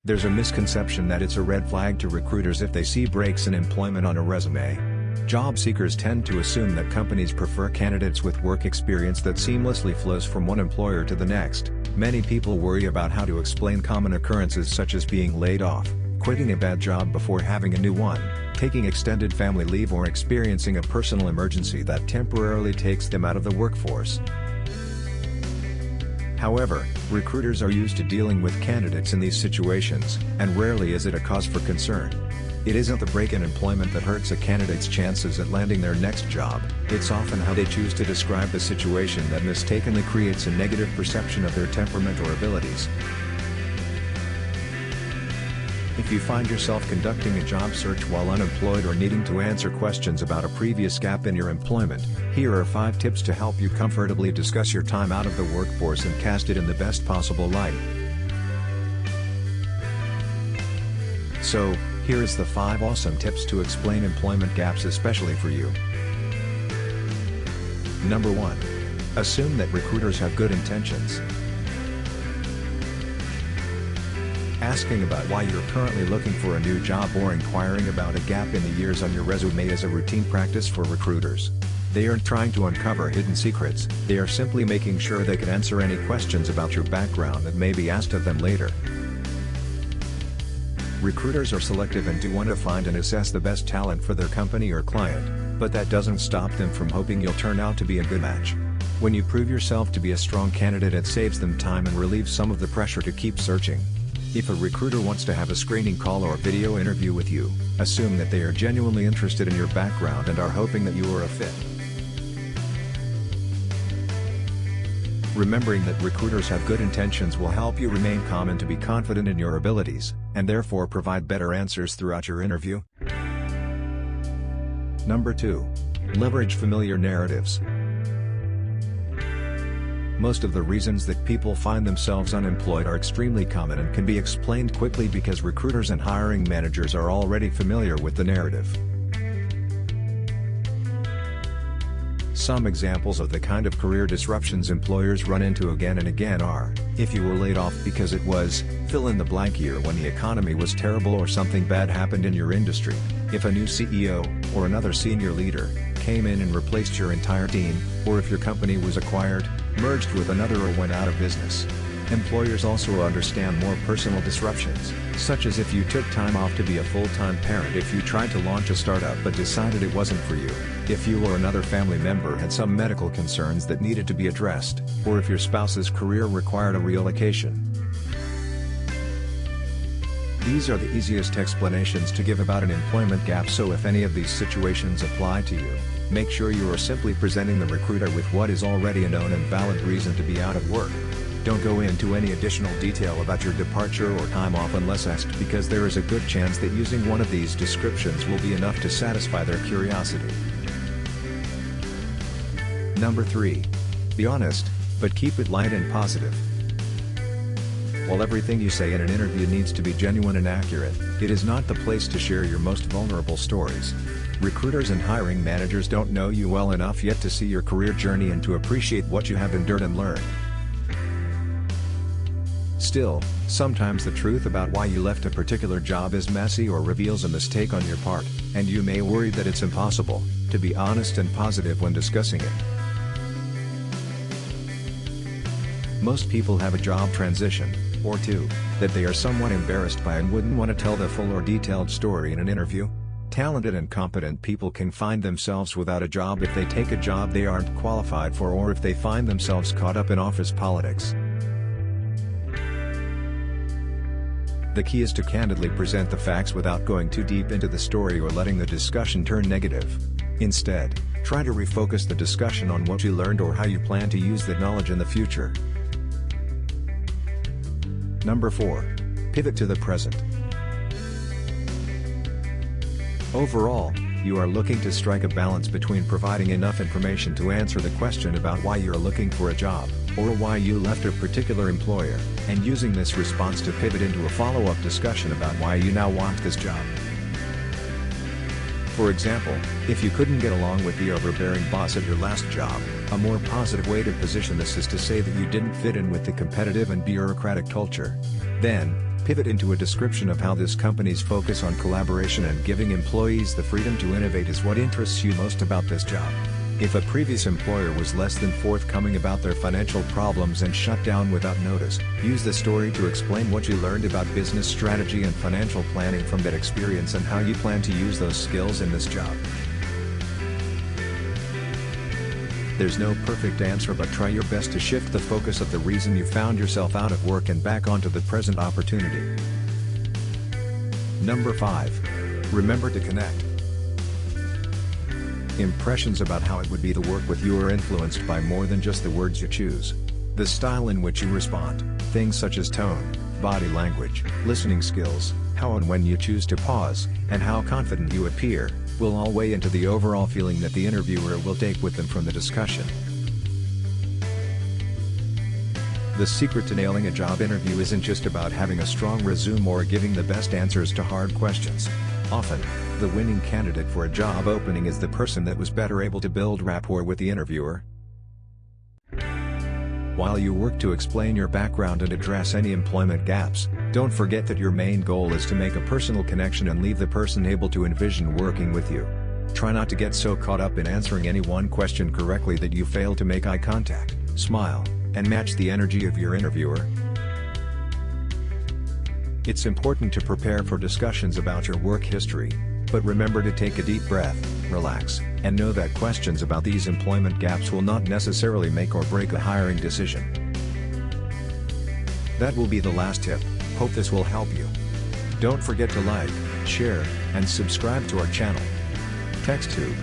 There's a misconception that it's a red flag to recruiters if they see breaks in employment on a resume. Job seekers tend to assume that companies prefer candidates with work experience that seamlessly flows from one employer to the next. Many people worry about how to explain common occurrences such as being laid off, quitting a bad job before having a new one, taking extended family leave, or experiencing a personal emergency that temporarily takes them out of the workforce. However, recruiters are used to dealing with candidates in these situations, and rarely is it a cause for concern. It isn't the break in employment that hurts a candidate's chances at landing their next job, it's often how they choose to describe the situation that mistakenly creates a negative perception of their temperament or abilities. If you find yourself conducting a job search while unemployed or needing to answer questions about a previous gap in your employment, here are 5 tips to help you comfortably discuss your time out of the workforce and cast it in the best possible light. So, here is the 5 awesome tips to explain employment gaps especially for you. Number 1. Assume that recruiters have good intentions. Asking about why you're currently looking for a new job or inquiring about a gap in the years on your resume is a routine practice for recruiters. They aren't trying to uncover hidden secrets, they are simply making sure they can answer any questions about your background that may be asked of them later. Recruiters are selective and do want to find and assess the best talent for their company or client, but that doesn't stop them from hoping you'll turn out to be a good match. When you prove yourself to be a strong candidate, it saves them time and relieves some of the pressure to keep searching. If a recruiter wants to have a screening call or video interview with you, assume that they are genuinely interested in your background and are hoping that you are a fit. Remembering that recruiters have good intentions will help you remain calm and to be confident in your abilities, and therefore provide better answers throughout your interview. Number 2. Leverage familiar narratives. Most of the reasons that people find themselves unemployed are extremely common and can be explained quickly because recruiters and hiring managers are already familiar with the narrative. Some examples of the kind of career disruptions employers run into again and again are, if you were laid off because it was, fill in the blank year when the economy was terrible or something bad happened in your industry, if a new CEO, or another senior leader, came in and replaced your entire team, or if your company was acquired, merged with another, or went out of business. Employers also understand more personal disruptions, such as if you took time off to be a full-time parent, if you tried to launch a startup but decided it wasn't for you, if you or another family member had some medical concerns that needed to be addressed, or if your spouse's career required a relocation. These are the easiest explanations to give about an employment gap, so if any of these situations apply to you, make sure you are simply presenting the recruiter with what is already a known and valid reason to be out of work. Don't go into any additional detail about your departure or time off unless asked, because there is a good chance that using one of these descriptions will be enough to satisfy their curiosity. Number 3. Be honest, but keep it light and positive. While everything you say in an interview needs to be genuine and accurate, it is not the place to share your most vulnerable stories. Recruiters and hiring managers don't know you well enough yet to see your career journey and to appreciate what you have endured and learned. Still, sometimes the truth about why you left a particular job is messy or reveals a mistake on your part, and you may worry that it's impossible to be honest and positive when discussing it. Most people have a job transition, or two, that they are somewhat embarrassed by and wouldn't want to tell the full or detailed story in an interview. Talented and competent people can find themselves without a job if they take a job they aren't qualified for, or if they find themselves caught up in office politics. The key is to candidly present the facts without going too deep into the story or letting the discussion turn negative. Instead, try to refocus the discussion on what you learned or how you plan to use that knowledge in the future. Number 4. Pivot to the present. Overall, you are looking to strike a balance between providing enough information to answer the question about why you're looking for a job, or why you left a particular employer, and using this response to pivot into a follow-up discussion about why you now want this job. For example, if you couldn't get along with the overbearing boss at your last job, a more positive way to position this is to say that you didn't fit in with the competitive and bureaucratic culture. Then, Pivot into a description of how this company's focus on collaboration and giving employees the freedom to innovate is what interests you most about this job. If a previous employer was less than forthcoming about their financial problems and shut down without notice, use the story to explain what you learned about business strategy and financial planning from that experience and how you plan to use those skills in this job. There's no perfect answer, but try your best to shift the focus of the reason you found yourself out of work and back onto the present opportunity. Number 5. Remember to connect. Impressions about how it would be to work with you are influenced by more than just the words you choose. The style in which you respond, things such as tone, body language, listening skills, how and when you choose to pause, and how confident you appear, will all weigh into the overall feeling that the interviewer will take with them from the discussion. The secret to nailing a job interview isn't just about having a strong resume or giving the best answers to hard questions. Often, the winning candidate for a job opening is the person that was better able to build rapport with the interviewer. While you work to explain your background and address any employment gaps, don't forget that your main goal is to make a personal connection and leave the person able to envision working with you. Try not to get so caught up in answering any one question correctly that you fail to make eye contact, smile, and match the energy of your interviewer. It's important to prepare for discussions about your work history, but remember to take a deep breath, relax, and know that questions about these employment gaps will not necessarily make or break a hiring decision. That will be the last tip. Hope this will help you. Don't forget to like, share, and subscribe to our channel. TechTube.